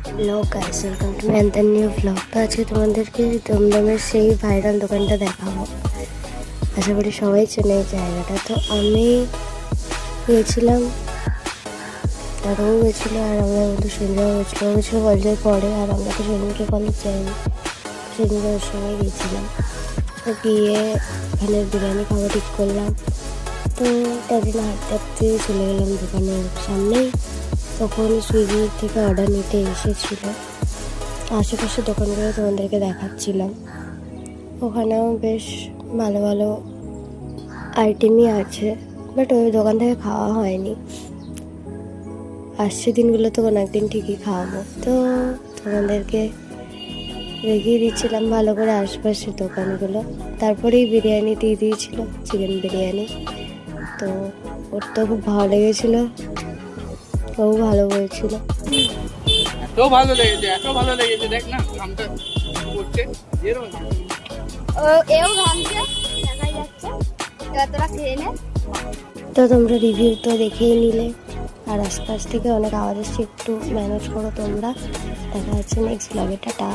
Hello guys, welcome to my another new blog. তো আজকে তোমাদেরকে দমদমের সেই ভাইরাল দোকানটা দেখাবো। আশা করি সবাই চেনে এই জায়গাটা। তো আমি গিয়েছিলাম, তারাও গেছিলো, আর আমরা বন্ধু সঞ্জয় গেছিলো কলেজের পরে। আর আমরা তো সেদিনকে কলেজ যাইনি, সেদিনকে ওর সঙ্গে গিয়েছিলাম। তো গিয়ে ওখানে বিরিয়ানি খাওয়া ঠিক করলাম। তো তার জন্য হাঁটতে হাঁটতে চলে গেলাম দোকানের সামনেই। তখন সুইগি থেকে অর্ডার নিতে এসেছিলো। আশেপাশে দোকানগুলো তোমাদেরকে দেখাচ্ছিলাম। ওখানেও বেশ ভালো ভালো আইটেমই আছে, বাট ওই দোকান থেকে খাওয়া হয়নি। আসছে দিনগুলো তো কোনো একদিন ঠিকই খাওয়াবো। তো তোমাদেরকে দেখিয়ে দিচ্ছিলাম ভালো করে আশপাশের দোকানগুলো। তারপরেই বিরিয়ানি দিয়ে দিয়েছিল, চিকেন বিরিয়ানি। তো ওর তো খুব ভালো লেগেছিলো, ও ভালো বলছিল। এত ভালো লেগেছে দেখ না ঘামটা পড়ছে এও ঘামছে, দেখাই যাচ্ছে। এবার তোরা খেয়ে নে। তো তোমরা রিভিউ তো দেখেই নিলে, আর আশপাশ থেকে অনেক আওয়াজ আসছে, একটু ম্যানেজ করো তোমরা। দেখা যাচ্ছে নেক্সট ব্লগে। টাটা।